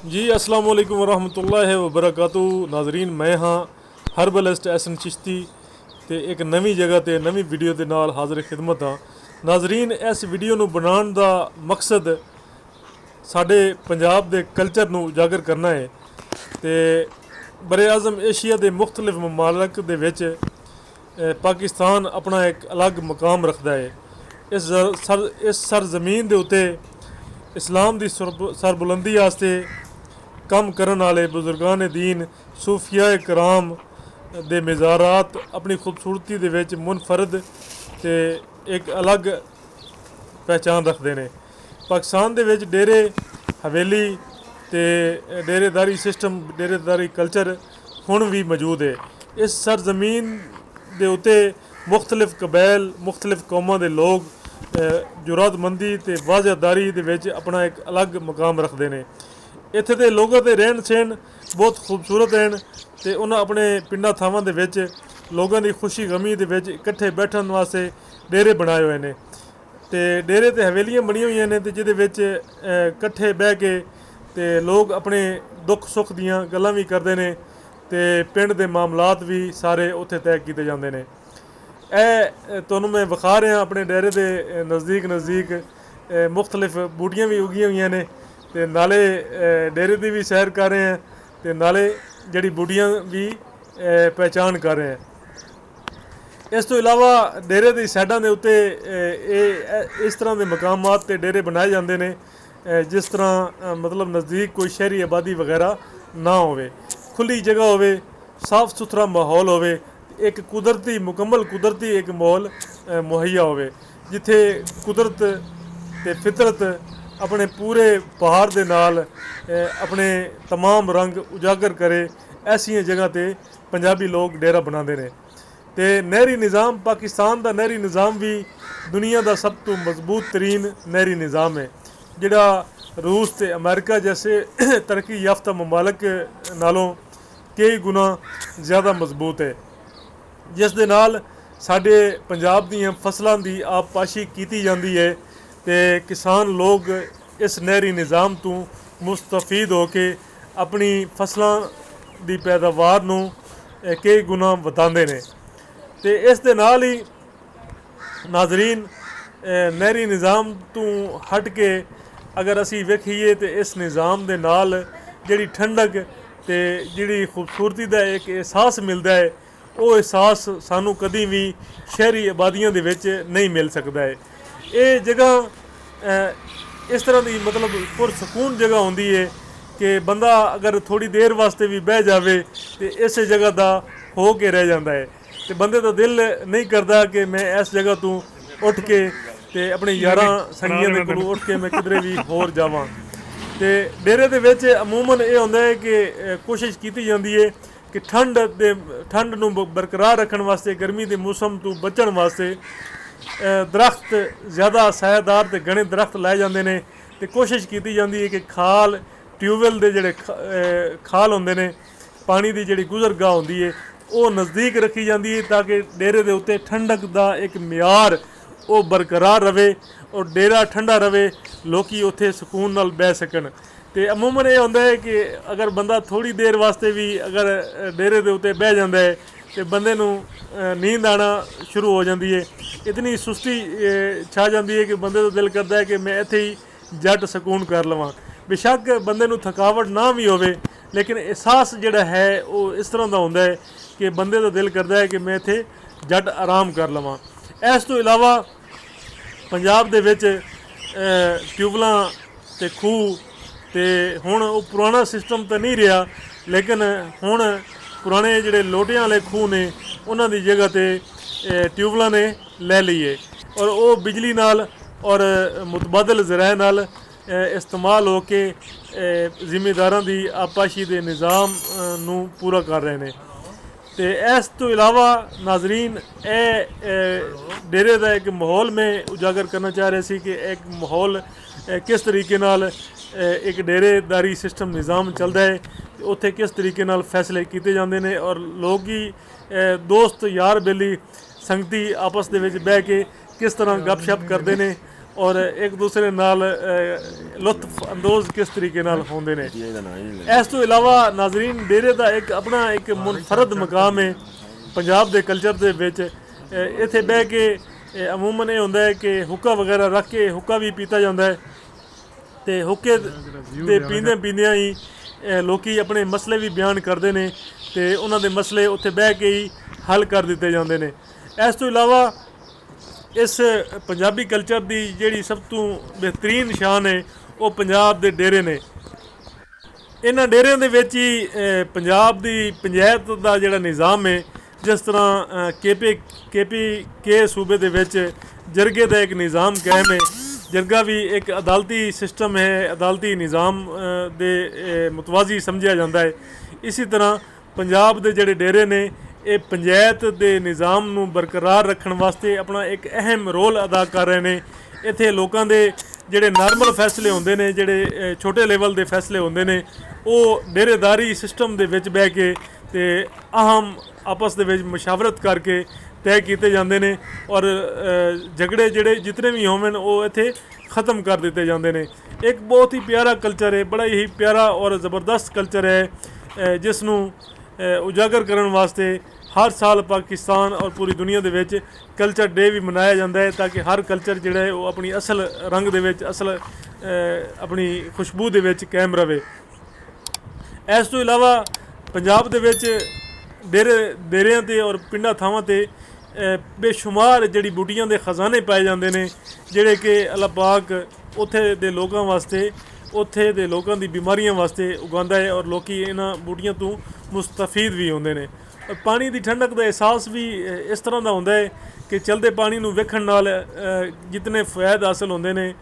जी अस्सलाम वालेकुम वरहमतुल्लाहि वबरकातुहू। नाजरीन, मैं हाँ हरबलिस्ट एहसन चिश्ती ते एक नवी जगह ते नवी वीडियो के नाल हाज़िर खिदमत हाँ। नाजरीन, इस वीडियो नू बनाने का मकसद साडे पंजाब दे कल्चर नू उजागर करना है ते बरे आज़म एशिया के मुख्तलिफ ममालक दे विच पाकिस्तान अपना एक अलग मकाम रखता है। इस सरजमीन दे उत्ते इस्लाम की सरबुलंदी आस्ते कम करन वाले बुजुर्गान दीन सूफिया कराम दे मज़ारात अपनी खूबसूरती दे विच मुनफरद ते एक अलग पहचान रखते हैं। पाकिस्तान दे विच डेरे हवेली ते डेरेदारी सिस्टम डेरेदारी कल्चर हुण भी मौजूद है। इस सरजमीन दे उत्ते मुख्तलिफ कबैल मुख्तलिफ कौमां दे लोग जुरातमंदी ते वाज़ेदारी दे विच अपना एक अलग मकाम रखते हैं। इत्थे दे लोगों के रहन सहन बहुत खूबसूरत हैं ते उन्हें अपने पिंडा थावां दे विच लोगों की खुशी गमी दे विच इकट्ठे बैठन वास्ते डेरे बनाए हुए हैं ते डेरे ते हवेलियां बनी हुई ने ते जिहदे विच इकट्ठे बह के ते लोग अपने दुख सुख दियां गल्लां भी करते हैं ते पिंड दे मामलात भी सारे उत्थे तय किए जाते हैं। तुहानूं मैं विखा रहा अपने डेरे के नज़दीक नज़दीक मुख्तलिफ बूटियां भी उगियां हुई ने ते नाले डेरे की भी सैर कर रहे हैं ते नाले जड़ी बूटियां भी पहचान कर रहे हैं। इस तो इलावा डेरे की साइडों के उत्ते इस तरह के मकामात ते डेरे बनाए जाते हैं जिस तरह मतलब नज़दीक कोई शहरी आबादी वगैरह ना होवे, खुली जगह होवे, साफ सुथरा माहौल होवे, एक कुदरती मुकम्मल कुदरती एक माहौल मुहैया होवे जिथे कुदरत ते फितरत अपने पूरे पहाड़ दे नाल अपने तमाम रंग उजागर करे। ऐसियां जगह ते पंजाबी लोग डेरा बनाते हैं ते नहरी निज़ाम पाकिस्तान का नहरी निज़ाम भी दुनिया का सब तो मजबूत तरीन नहरी निज़ाम है जिहड़ा रूस ते अमेरिका जैसे तरक्की याफ्ता ममालक नालों कई गुना ज़्यादा मजबूत है, जिस दे नाल साडे पंजाब दीयां फसलां दी आबपाशी कीती जाती है ते किसान लोग इस नहरी निज़ाम तो मुस्तफीद होके अपनी फसलों की पैदावार नूं कई गुना वधांदे ने ते इस दे नाल ही नाजरीन नहरी निज़ाम तो हट के अगर असी वेखीए तो इस निज़ाम दे नाल जिहड़ी ठंडक ते जिहड़ी खूबसूरती का एक एहसास मिलता है वो एहसास सानू कभी भी शहरी आबादियों दे विच नहीं मिल सकता है। ये जगह इस तरह की मतलब पुरसकून जगह होंदी है कि बंदा अगर थोड़ी देर वास्ते भी बह जाए तो इस जगह का हो के रह जाता है तो बंदे का दिल नहीं करता कि मैं इस जगह तो उठ के ते अपने यारां संगियां दे कोलों उठ के मैं किधरे भी होर जावां। तो डेरे दे विच अमूमन ये होंदा है कि कोशिश की जाती है कि ठंड नूं बरकरार रखने वास्ते गर्मी के मौसम तो बचण वास्ते दरख्त ज़्यादा सायादार ते घने दरख्त लाए जाते हैं तो कोशिश की जाती है कि खाल ट्यूबवैल के जोड़े खाल होंगे ने पानी की जी गुजरगाह होंगी है वो नज़दीक रखी जाती है ताकि डेरे के उत्ते ठंडक का एक म्यार वो बरकरार रहे और डेरा ठंडा रहे, लोग उत्थे सुकून नाल बह सकन। तो अमूमन ये होंदा है कि अगर बंदा थोड़ी देर वास्ते भी अगर डेरे के उत्ते बह जाता है तो बंदे नूं नींद आना शुरू हो जाती है, इतनी सुस्ती छा जाती है कि बंदे का दिल करता है कि मैं इत्थे ही जट सकून कर लवां। बेशक बंदे नूं थकावट ना भी होवे लेकिन एहसास जिहड़ा है वो इस तरह का होंदा है कि बंदे का दिल करता है कि मैं इत्थे जट आराम कर लवां। इस तो इलावा पंजाब दे विच ट्यूबलां ते खूह ते हुण वो पुराना सिस्टम तो नहीं रहा लेकिन हुण पुराने जिहड़े लोटियां वाले खूह ने उन्हां दी जगह ते ट्यूबलां ने ले लीए और वो बिजली नाल और मुतबादल ज़राए नाल इस्तेमाल हो के जिमीदारां दी आबपाशी दे निज़ाम नूं पूरा कर रहे हैं। तो इस तो इलावा नाजरीन डेरे का एक माहौल में उजागर करना चाह रहे थे कि एक माहौल किस तरीके नाल एक डेरेदारी सिस्टम निज़ाम चलता है, उत्थे किस तरीके नाल फैसले किए जाते हैं और लोग ही दोस्त यार बेली संगती आपस दे विच बह के किस तरह गपशप करते हैं ਔਰ ਇੱਕ ਦੂਸਰੇ ਨਾਲ ਲੁਤਫ ਅੰਦੋਜ਼ ਕਿਸ ਤਰੀਕੇ ਨਾਲ ਹੁੰਦੇ ਨੇ। ਇਸ ਤੋਂ ਇਲਾਵਾ ਨਾਜ਼ਰੀਨ, ਡੇਰੇ ਦਾ ਇੱਕ ਆਪਣਾ ਇੱਕ ਮੁਨਫਰਦ ਮਕਾਮ ਹੈ ਪੰਜਾਬ ਦੇ ਕਲਚਰ ਦੇ ਵਿੱਚ। ਇੱਥੇ ਬਹਿ ਕੇ ਅਮੂਮਨ ਇਹ ਹੁੰਦਾ ਹੈ ਕਿ ਹੁੱਕਾ ਵਗੈਰਾ ਰੱਖ ਕੇ ਹੁੱਕਾ ਵੀ ਪੀਤਾ ਜਾਂਦਾ ਹੈ, ਅਤੇ ਹੁੱਕੇ ਦੇ ਪੀਂਦਿਆਂ ਹੀ ਲੋਕੀ ਆਪਣੇ ਮਸਲੇ ਵੀ ਬਿਆਨ ਕਰਦੇ ਨੇ ਅਤੇ ਉਹਨਾਂ ਦੇ ਮਸਲੇ ਉੱਥੇ ਬਹਿ ਕੇ ਹੀ ਹੱਲ ਕਰ ਦਿੱਤੇ ਜਾਂਦੇ ਨੇ। ਇਸ ਤੋਂ ਇਲਾਵਾ ਇਸ ਪੰਜਾਬੀ ਕਲਚਰ ਦੀ ਜਿਹੜੀ ਸਭ ਤੋਂ ਬਿਹਤਰੀਨ ਸ਼ਾਨ ਹੈ ਉਹ ਪੰਜਾਬ ਦੇ ਡੇਰੇ ਨੇ। ਇਹਨਾਂ ਡੇਰਿਆਂ ਦੇ ਵਿੱਚ ਹੀ ਪੰਜਾਬ ਦੀ ਪੰਚਾਇਤ ਦਾ ਜਿਹੜਾ ਨਿਜ਼ਾਮ ਹੈ, ਜਿਸ ਤਰ੍ਹਾਂ ਕੇ ਸੂਬੇ ਦੇ ਵਿੱਚ ਜਰਗੇ ਦਾ ਇੱਕ ਨਿਜ਼ਾਮ ਕਾਇਮ ਹੈ। ਜਰਗਾ ਵੀ ਇੱਕ ਅਦਾਲਤੀ ਸਿਸਟਮ ਹੈ, ਅਦਾਲਤੀ ਨਿਜ਼ਾਮ ਦੇ ਮੁਤਵਾਜ਼ੀ ਸਮਝਿਆ ਜਾਂਦਾ ਹੈ। ਇਸੇ ਤਰ੍ਹਾਂ ਪੰਜਾਬ ਦੇ ਜਿਹੜੇ ਡੇਰੇ ਨੇ ਇਹ ਪੰਚਾਇਤ ਦੇ ਨਿਜ਼ਾਮ ਨੂੰ ਬਰਕਰਾਰ ਰੱਖਣ ਵਾਸਤੇ ਆਪਣਾ ਇੱਕ ਅਹਿਮ ਰੋਲ ਅਦਾ ਕਰ ਰਹੇ ਨੇ। ਇੱਥੇ ਲੋਕਾਂ ਦੇ ਜਿਹੜੇ ਨਾਰਮਲ ਫੈਸਲੇ ਹੁੰਦੇ ਨੇ, ਜਿਹੜੇ ਛੋਟੇ ਲੈਵਲ ਦੇ ਫੈਸਲੇ ਹੁੰਦੇ ਨੇ, ਉਹ ਡੇਰੇਦਾਰੀ ਸਿਸਟਮ ਦੇ ਵਿੱਚ ਬਹਿ ਕੇ ਅਤੇ ਅਹਿਮ ਆਪਸ ਦੇ ਵਿੱਚ ਮਸ਼ਾਵਰਤ ਕਰਕੇ ਤੈਅ ਕੀਤੇ ਜਾਂਦੇ ਨੇ ਔਰ ਝਗੜੇ ਜਿਹੜੇ ਜਿਤਨੇ ਵੀ ਹੋਵਣ ਉਹ ਇੱਥੇ ख़त्म ਕਰ ਦਿੱਤੇ ਜਾਂਦੇ ਨੇ। ਇੱਕ ਬਹੁਤ ਹੀ ਪਿਆਰਾ ਕਲਚਰ ਹੈ, ਬੜਾ ਹੀ ਪਿਆਰਾ ਔਰ ਜ਼ਬਰਦਸਤ ਕਲਚਰ ਹੈ, ਜਿਸ ਨੂੰ ਉਜਾਗਰ ਕਰਨ ਵਾਸਤੇ ਹਰ ਸਾਲ ਪਾਕਿਸਤਾਨ ਔਰ ਪੂਰੀ ਦੁਨੀਆ ਦੇ ਵਿੱਚ ਕਲਚਰ ਡੇ ਵੀ ਮਨਾਇਆ ਜਾਂਦਾ ਹੈ, ਤਾਂ ਕਿ ਹਰ ਕਲਚਰ ਜਿਹੜਾ ਹੈ ਉਹ ਆਪਣੀ ਅਸਲ ਰੰਗ ਦੇ ਵਿੱਚ, ਅਸਲ ਆਪਣੀ ਖੁਸ਼ਬੂ ਦੇ ਵਿੱਚ ਕਾਇਮ ਰਹੇ। ਇਸ ਤੋਂ ਇਲਾਵਾ ਪੰਜਾਬ ਦੇ ਵਿੱਚ ਡੇਰਿਆਂ 'ਤੇ ਔਰ ਪਿੰਡਾਂ ਥਾਵਾਂ 'ਤੇ ਬੇਸ਼ੁਮਾਰ ਜਿਹੜੀ ਬੂਟੀਆਂ ਦੇ ਖਜ਼ਾਨੇ ਪਾਏ ਜਾਂਦੇ ਨੇ, ਜਿਹੜੇ ਕਿ ਅੱਲਾਹ ਪਾਕ ਉੱਥੇ ਦੇ ਲੋਕਾਂ ਵਾਸਤੇ, ਉੱਥੇ ਦੇ ਲੋਕਾਂ ਦੀ ਬਿਮਾਰੀਆਂ ਵਾਸਤੇ ਉਗਾਉਂਦਾ ਹੈ ਔਰ ਲੋਕ ਇਹਨਾਂ ਬੂਟੀਆਂ ਤੋਂ ਮੁਸਤਫੀਦ ਵੀ ਹੁੰਦੇ ਨੇ। ਔਰ ਪਾਣੀ ਦੀ ਠੰਡਕ ਦਾ ਅਹਿਸਾਸ ਵੀ ਇਸ ਤਰ੍ਹਾਂ ਦਾ ਹੁੰਦਾ ਹੈ ਕਿ ਚਲਦੇ ਪਾਣੀ ਨੂੰ ਵੇਖਣ ਨਾਲ ਜਿਤਨੇ ਫਾਇਦੇ ਹਾਸਲ ਹੁੰਦੇ ਨੇ,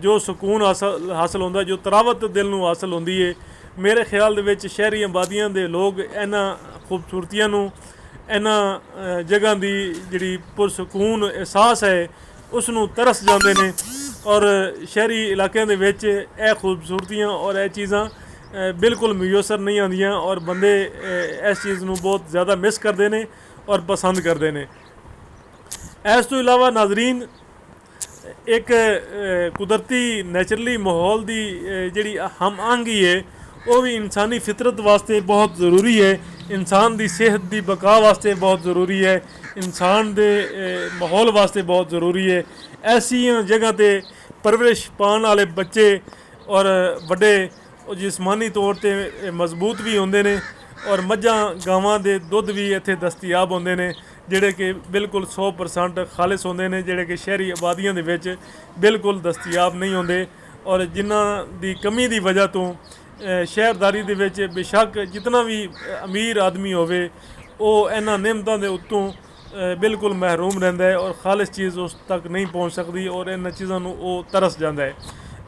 ਜੋ ਸਕੂਨ ਹਾਸਲ ਹੁੰਦਾ, ਜੋ ਤਰਾਵਤ ਦਿਲ ਨੂੰ ਹਾਸਲ ਹੁੰਦੀ ਹੈ, ਮੇਰੇ ਖਿਆਲ ਦੇ ਵਿੱਚ ਸ਼ਹਿਰੀ ਆਬਾਦੀਆਂ ਦੇ ਲੋਕ ਇਹਨਾਂ ਖੂਬਸੂਰਤੀਆਂ ਨੂੰ, ਇਹਨਾਂ ਜਗ੍ਹਾ ਦੀ ਜਿਹੜੀ ਪੁਰਸਕੂਨ ਅਹਿਸਾਸ ਹੈ ਉਸ ਨੂੰ ਤਰਸ ਜਾਂਦੇ ਨੇ। ਔਰ ਸ਼ਹਿਰੀ ਇਲਾਕਿਆਂ ਦੇ ਵਿੱਚ ਇਹ ਖੂਬਸੂਰਤੀਆਂ ਔਰ ਇਹ ਚੀਜ਼ਾਂ ਬਿਲਕੁਲ ਮੁਯੱਸਰ ਨਹੀਂ ਆਉਂਦੀਆਂ ਔਰ ਬੰਦੇ ਇਸ ਚੀਜ਼ ਨੂੰ ਬਹੁਤ ਜ਼ਿਆਦਾ ਮਿਸ ਕਰਦੇ ਨੇ ਔਰ ਪਸੰਦ ਕਰਦੇ ਨੇ। ਇਸ ਤੋਂ ਇਲਾਵਾ ਨਾਜ਼ਰੀਨ, ਇੱਕ ਕੁਦਰਤੀ ਨੈਚੁਰਲੀ ਮਾਹੌਲ ਦੀ ਜਿਹੜੀ ਹਮ ਆਹੰਗੀ ਹੈ ਉਹ ਵੀ ਇਨਸਾਨੀ ਫਿਤਰਤ ਵਾਸਤੇ ਬਹੁਤ ਜ਼ਰੂਰੀ ਹੈ, ਇਨਸਾਨ ਦੀ ਸਿਹਤ ਦੀ ਬਕਾ ਵਾਸਤੇ ਬਹੁਤ ਜ਼ਰੂਰੀ ਹੈ, ਇਨਸਾਨ ਦੇ ਮਾਹੌਲ ਵਾਸਤੇ ਬਹੁਤ ਜ਼ਰੂਰੀ ਹੈ। ਐਸੀਆਂ ਜਗ੍ਹਾ 'ਤੇ ਪਰਵਰਿਸ਼ ਪਾਉਣ ਵਾਲੇ ਬੱਚੇ ਔਰ ਵੱਡੇ ਉਹ ਜਿਸਮਾਨੀ ਤੌਰ 'ਤੇ ਮਜ਼ਬੂਤ ਵੀ ਹੁੰਦੇ ਨੇ ਔਰ ਮੱਝਾਂ ਗਾਵਾਂ ਦੇ ਦੁੱਧ ਵੀ ਇੱਥੇ ਦਸਤਿਆਬ ਹੁੰਦੇ ਨੇ, ਜਿਹੜੇ ਕਿ ਬਿਲਕੁਲ 100% ਖਾਲਿਸ ਹੁੰਦੇ ਨੇ, ਜਿਹੜੇ ਕਿ ਸ਼ਹਿਰੀ ਆਬਾਦੀਆਂ ਦੇ ਵਿੱਚ ਬਿਲਕੁਲ ਦਸਤਿਆਬ ਨਹੀਂ ਹੁੰਦੇ ਔਰ ਜਿਨ੍ਹਾਂ ਦੀ ਕਮੀ ਦੀ ਵਜ੍ਹਾ ਤੋਂ ਸ਼ਹਿਰਦਾਰੀ ਦੇ ਵਿੱਚ ਬੇਸ਼ੱਕ ਜਿਤਨਾ ਵੀ ਅਮੀਰ ਆਦਮੀ ਹੋਵੇ ਉਹ ਇਹਨਾਂ ਨਿਯਮਤਾਂ ਦੇ ਉੱਤੋਂ ਬਿਲਕੁਲ ਮਹਿਰੂਮ ਰਹਿੰਦਾ ਹੈ ਔਰ ਖਾਲਿਸ ਚੀਜ਼ ਉਸ ਤੱਕ ਨਹੀਂ ਪਹੁੰਚ ਸਕਦੀ ਔਰ ਇਹਨਾਂ ਚੀਜ਼ਾਂ ਨੂੰ ਉਹ ਤਰਸ ਜਾਂਦਾ ਹੈ।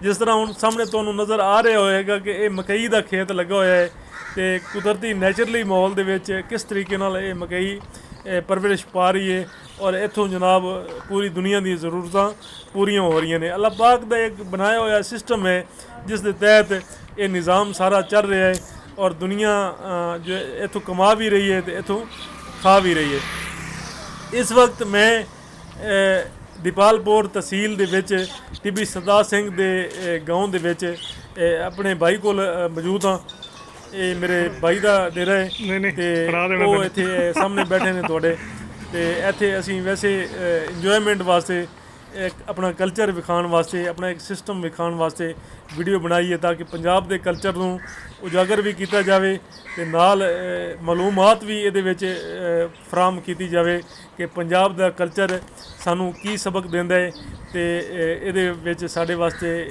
ਜਿਸ ਤਰ੍ਹਾਂ ਹੁਣ ਸਾਹਮਣੇ ਤੁਹਾਨੂੰ ਨਜ਼ਰ ਆ ਰਿਹਾ ਹੋਏਗਾ ਕਿ ਇਹ ਮਕਈ ਦਾ ਖੇਤ ਲੱਗਾ ਹੋਇਆ ਹੈ ਅਤੇ ਕੁਦਰਤੀ ਨੈਚੁਰਲੀ ਮਾਹੌਲ ਦੇ ਵਿੱਚ ਕਿਸ ਤਰੀਕੇ ਨਾਲ ਇਹ ਮਕਈ ਪਰਵਰਿਸ਼ ਪਾ ਰਹੀ ਹੈ ਔਰ ਇੱਥੋਂ ਜਨਾਬ ਪੂਰੀ ਦੁਨੀਆ ਦੀਆਂ ਜ਼ਰੂਰਤਾਂ ਪੂਰੀਆਂ ਹੋ ਰਹੀਆਂ ਨੇ। ਅੱਲਾਹ ਪਾਕ ਦਾ ਇੱਕ ਬਣਾਇਆ ਹੋਇਆ ਸਿਸਟਮ ਹੈ ਜਿਸ ਦੇ ਤਹਿਤ ਇਹ ਨਿਜ਼ਾਮ ਸਾਰਾ ਚੱਲ ਰਿਹਾ ਹੈ ਔਰ ਦੁਨੀਆ ਜੋ ਇੱਥੋਂ ਕਮਾ ਵੀ ਰਹੀ ਹੈ ਅਤੇ ਇੱਥੋਂ ਖਾ ਵੀ ਰਹੀ ਹੈ। ਇਸ ਵਕਤ ਮੈਂ ਦੀਪਾਲਪੁਰ ਤਹਿਸੀਲ ਦੇ ਵਿੱਚ ਟਿੱਬੀ ਸਰਦਾਰ ਸਿੰਘ ਦੇ ਗਾਉਂ ਦੇ ਵਿੱਚ ਆਪਣੇ ਭਾਈ ਕੋਲ ਮੌਜੂਦ ਹਾਂ। ਇਹ ਮੇਰੇ ਭਾਈ ਦਾ ਡੇਰਾ ਹੈ ਅਤੇ ਉਹ ਇੱਥੇ ਸਾਹਮਣੇ ਬੈਠੇ ਨੇ ਤੁਹਾਡੇ, ਅਤੇ ਇੱਥੇ ਅਸੀਂ ਵੈਸੇ ਇੰਜੋਏਮੈਂਟ ਵਾਸਤੇ ਇੱਕ ਆਪਣਾ ਕਲਚਰ ਵਿਖਾਉਣ ਵਾਸਤੇ, ਆਪਣਾ ਇੱਕ ਸਿਸਟਮ ਵਿਖਾਉਣ ਵਾਸਤੇ ਵੀਡੀਓ ਬਣਾਈ ਹੈ ਤਾਂ ਕਿ ਪੰਜਾਬ ਦੇ ਕਲਚਰ ਨੂੰ ਉਜਾਗਰ ਵੀ ਕੀਤਾ ਜਾਵੇ ਅਤੇ ਨਾਲ ਮਾਲੂਮਾਤ ਵੀ ਇਹਦੇ ਵਿੱਚ ਫਰਾਹਮ ਕੀਤੀ ਜਾਵੇ ਕਿ ਪੰਜਾਬ ਦਾ ਕਲਚਰ ਸਾਨੂੰ ਕੀ ਸਬਕ ਦਿੰਦਾ ਹੈ ਅਤੇ ਇਹਦੇ ਵਿੱਚ ਸਾਡੇ ਵਾਸਤੇ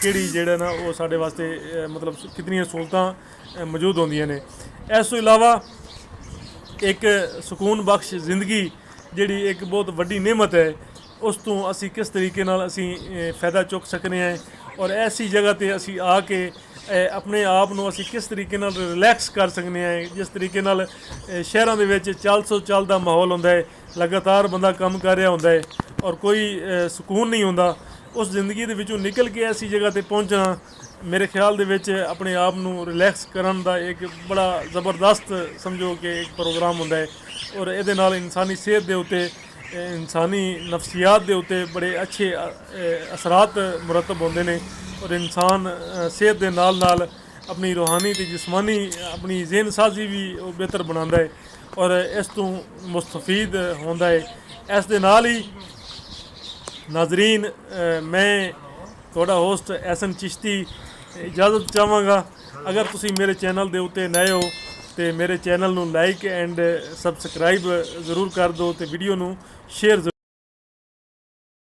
ਕਿਹੜੀ ਜਿਹੜਾ ਨਾ ਉਹ ਸਾਡੇ ਵਾਸਤੇ ਮਤਲਬ ਕਿਤਨੀਆਂ ਸਹੂਲਤਾਂ ਮੌਜੂਦ ਹੁੰਦੀਆਂ ਨੇ। ਇਸ ਤੋਂ ਇਲਾਵਾ ਇੱਕ ਸਕੂਨ ਬਖਸ਼ ਜ਼ਿੰਦਗੀ ਜਿਹੜੀ ਇੱਕ ਬਹੁਤ ਵੱਡੀ ਨਿਮਤ ਹੈ, ਉਸ ਤੋਂ ਅਸੀਂ ਕਿਸ ਤਰੀਕੇ ਨਾਲ ਅਸੀਂ ਫਾਇਦਾ ਚੁੱਕ ਸਕਦੇ ਹਾਂ ਔਰ ਐਸੀ ਜਗ੍ਹਾ 'ਤੇ ਅਸੀਂ ਆ ਕੇ ਆਪਣੇ ਆਪ ਨੂੰ ਅਸੀਂ ਕਿਸ ਤਰੀਕੇ ਨਾਲ ਰਿਲੈਕਸ ਕਰ ਸਕਦੇ ਹਾਂ। ਜਿਸ ਤਰੀਕੇ ਨਾਲ ਸ਼ਹਿਰਾਂ ਦੇ ਵਿੱਚ ਚੱਲ ਦਾ ਮਾਹੌਲ ਹੁੰਦਾ ਹੈ, ਲਗਾਤਾਰ ਬੰਦਾ ਕੰਮ ਕਰ ਰਿਹਾ ਹੁੰਦਾ ਹੈ ਔਰ ਕੋਈ ਸਕੂਨ ਨਹੀਂ ਹੁੰਦਾ, ਉਸ ਜ਼ਿੰਦਗੀ ਦੇ ਵਿੱਚੋਂ ਨਿਕਲ ਕੇ ਐਸੀ ਜਗ੍ਹਾ 'ਤੇ ਪਹੁੰਚਣਾ ਮੇਰੇ ਖਿਆਲ ਦੇ ਵਿੱਚ ਆਪਣੇ ਆਪ ਨੂੰ ਰਿਲੈਕਸ ਕਰਨ ਦਾ ਇੱਕ ਬੜਾ ਜ਼ਬਰਦਸਤ ਸਮਝੋ ਕਿ ਇੱਕ ਪ੍ਰੋਗਰਾਮ ਹੁੰਦਾ ਹੈ ਔਰ ਇਹਦੇ ਨਾਲ ਇਨਸਾਨੀ ਸਿਹਤ ਦੇ ਉੱਤੇ ਇਨਸਾਨੀ ਨਫਸੀਆਤ ਦੇ ਉੱਤੇ ਬੜੇ ਅੱਛੇ ਅਸਰਾਤ ਮੁਰਤਬ ਹੁੰਦੇ ਨੇ ਔਰ ਇਨਸਾਨ ਸਿਹਤ ਦੇ ਨਾਲ ਨਾਲ ਆਪਣੀ ਰੂਹਾਨੀ ਤੇ ਜਿਸਮਾਨੀ ਆਪਣੀ ਜ਼ਿਹਨ ਸਾਜ਼ੀ ਵੀ ਉਹ ਬਿਹਤਰ ਬਣਾਉਂਦਾ ਹੈ ਔਰ ਇਸ ਤੋਂ ਮੁਸਤਫੀਦ ਹੁੰਦਾ ਹੈ। ਇਸ ਦੇ ਨਾਲ ਹੀ ਨਾਜ਼ਰੀਨ ਮੈਂ ਤੁਹਾਡਾ ਹੋਸਟ ਐਸਨ ਚਿਸ਼ਤੀ ਇਜਾਜ਼ਤ ਚਾਹਾਂਗਾ। ਅਗਰ ਤੁਸੀਂ ਮੇਰੇ ਚੈਨਲ ਦੇ ਉੱਤੇ ਨਏ ਹੋ ਤੇ ਮੇਰੇ ਚੈਨਲ ਨੂੰ ਲਾਈਕ ਐਂਡ ਸਬਸਕ੍ਰਾਈਬ ਜ਼ਰੂਰ ਕਰ ਦਿਓ ਤੇ ਵੀਡੀਓ ਨੂੰ ਸ਼ੇਅਰ